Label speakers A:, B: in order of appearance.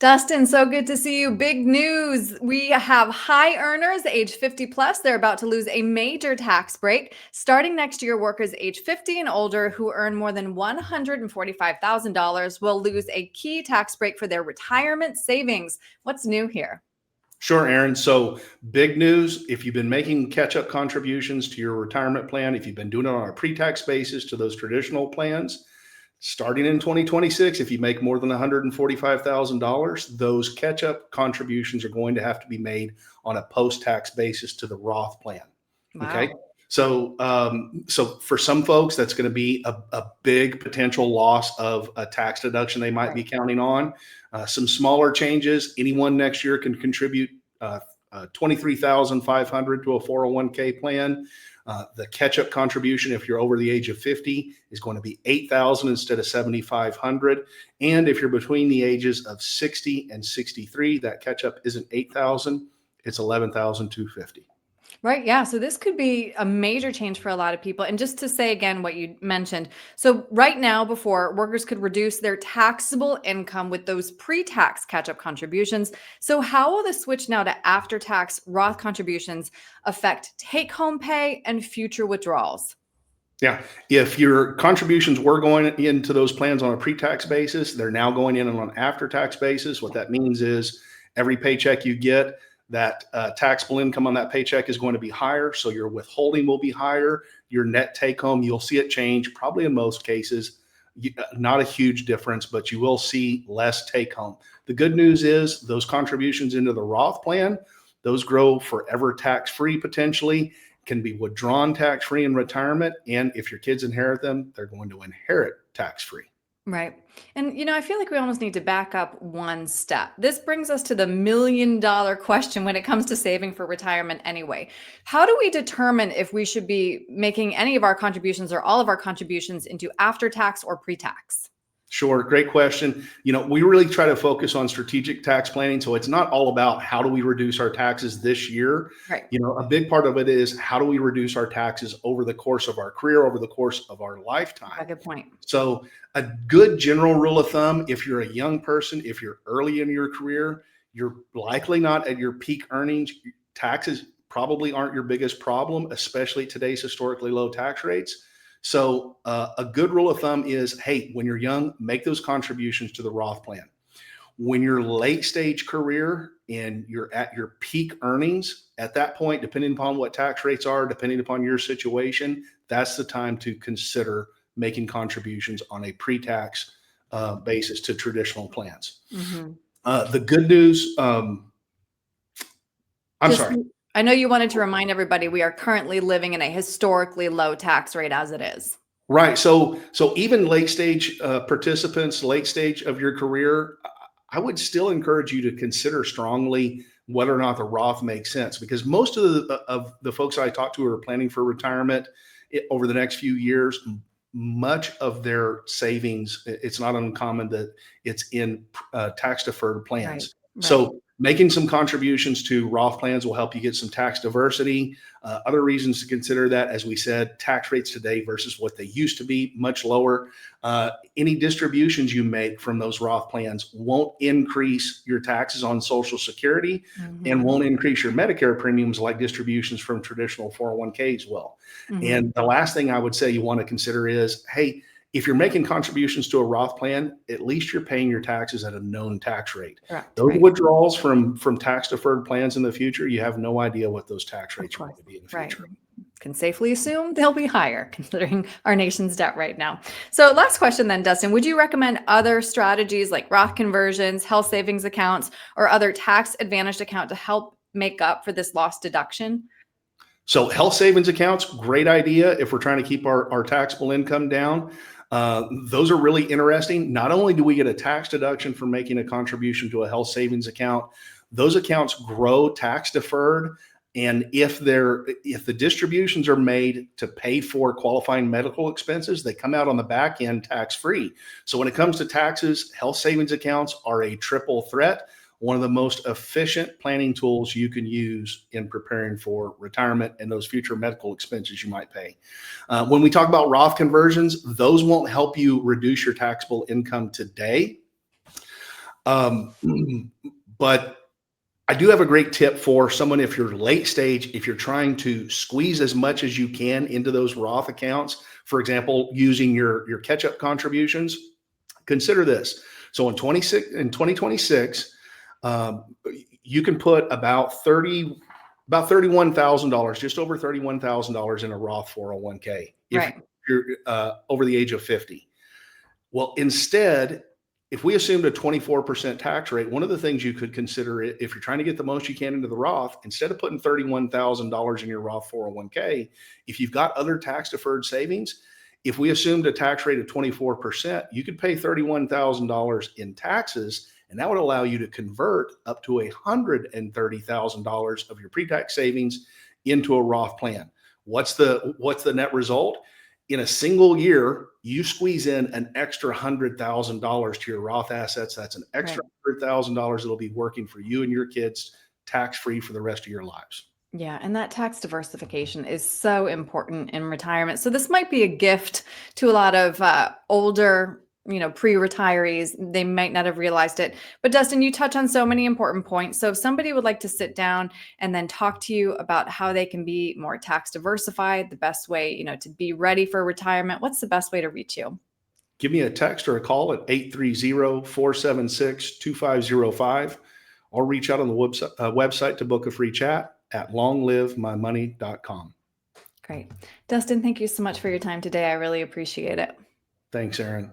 A: Dustin, so good to see you. Big news. We have high earners age 50 plus. They're about to lose a major tax break. Starting next year, workers age 50 and older who earn more than $145,000 will lose a key tax break for their retirement savings. What's new here?
B: Sure, Aaron. So big news. If you've been making catch-up contributions to your retirement plan, if you've been doing it on a pre-tax basis to those traditional plans, starting in 2026, if you make more than $145,000, those catch-up contributions are going to have to be made on a post-tax basis to the Roth plan.
A: Wow.
B: Okay. So for some folks, that's going to be a big potential loss of a tax deduction they might be counting on. Some smaller changes. Anyone next year can contribute $23,500 to a 401k plan. The catch-up contribution, if you're over the age of 50, is going to be $8,000 instead of $7,500. And if you're between the ages of 60 and 63, that catch-up isn't $8,000; it's $11,250.
A: Right. Yeah. So this could be a major change for a lot of people. And just to say again what you mentioned. So right now, before, workers could reduce their taxable income with those pre-tax catch-up contributions. So how will the switch now to after-tax Roth contributions affect take-home pay and future withdrawals?
B: Yeah. If your contributions were going into those plans on a pre-tax basis, they're now going in on an after-tax basis. What that means is every paycheck you get, that taxable income on that paycheck is going to be higher. So your withholding will be higher. Your net take home, you'll see it change probably in most cases, not a huge difference, but you will see less take home. The good news is those contributions into the Roth plan, those grow forever tax-free potentially, can be withdrawn tax-free in retirement. And if your kids inherit them, they're going to inherit tax-free.
A: Right. And, I feel like we almost need to back up one step. This brings us to the $1,000,000 question when it comes to saving for retirement anyway. How do we determine if we should be making any of our contributions or all of our contributions into after-tax or pre-tax?
B: Sure. Great question. We really try to focus on strategic tax planning. So it's not all about how do we reduce our taxes this year.
A: Right.
B: A big part of it is how do we reduce our taxes over the course of our career, over the course of our lifetime.
A: Good point.
B: So a good general rule of thumb, if you're a young person, if you're early in your career, you're likely not at your peak earnings. Taxes probably aren't your biggest problem, especially today's historically low tax rates. So a good rule of thumb is, hey, when you're young, make those contributions to the Roth plan. When you're late stage career and you're at your peak earnings, at that point, depending upon what tax rates are, depending upon your situation, that's the time to consider making contributions on a pre-tax basis to traditional plans.
A: Mm-hmm.
B: The good news, I'm sorry.
A: I know you wanted to remind everybody we are currently living in a historically low tax rate as it is.
B: Right. So even late stage participants, late stage of your career, I would still encourage you to consider strongly whether or not the Roth makes sense, because most of the folks I talk to who are planning for retirement over the next few years, much of their savings, it's not uncommon that it's in tax deferred plans. Right. So making some contributions to Roth plans will help you get some tax diversity. Other reasons to consider that, as we said, tax rates today versus what they used to be, much lower. Any distributions you make from those Roth plans won't increase your taxes on Social Security and won't increase your Medicare premiums like distributions from traditional 401ks will. And the last thing I would say you want to consider is, hey, if you're making contributions to a Roth plan, at least you're paying your taxes at a known tax rate.
A: Correct,
B: those withdrawals from tax deferred plans in the future, you have no idea what those tax rates are going to be in the future.
A: Can safely assume they'll be higher considering our nation's debt right now. So last question then, Dustin, would you recommend other strategies like Roth conversions, health savings accounts, or other tax advantaged account to help make up for this lost deduction?
B: So health savings accounts, great idea if we're trying to keep our taxable income down. Those are really interesting. Not only do we get a tax deduction for making a contribution to a health savings account, those accounts grow tax deferred. And if the distributions are made to pay for qualifying medical expenses, they come out on the back end tax free. So when it comes to taxes, health savings accounts are a triple threat. One of the most efficient planning tools you can use in preparing for retirement and those future medical expenses you might pay. When we talk about Roth conversions, those won't help you reduce your taxable income today. Um, but I do have a great tip for someone if you're late stage, if you're trying to squeeze as much as you can into those Roth accounts, for example, using your catch-up contributions. Consider this. So in 2026, um, you can put about $31,000, just over $31,000 in a Roth 401k if
A: Right.
B: you're over the age of 50. Well, instead, if we assumed a 24% tax rate, one of the things you could consider if you're trying to get the most you can into the Roth, instead of putting $31,000 in your Roth 401k, if you've got other tax deferred savings, if we assumed a tax rate of 24%, you could pay $31,000 in taxes, and that would allow you to convert up to $130,000 of your pre-tax savings into a Roth plan. What's the net result? In a single year, you squeeze in an extra $100,000 to your Roth assets. That's an extra $100,000 that'll be working for you and your kids tax-free for the rest of your lives.
A: Yeah, and that tax diversification is so important in retirement. So this might be a gift to a lot of older, pre-retirees. They might not have realized it. But Dustin, you touch on so many important points. So if somebody would like to sit down and then talk to you about how they can be more tax diversified, the best way, to be ready for retirement, what's the best way to reach you?
B: Give me a text or a call at 830-476-2505, or reach out on the website to book a free chat at longlivemymoney.com.
A: Great. Dustin, thank you so much for your time today. I really appreciate it.
B: Thanks, Aaron.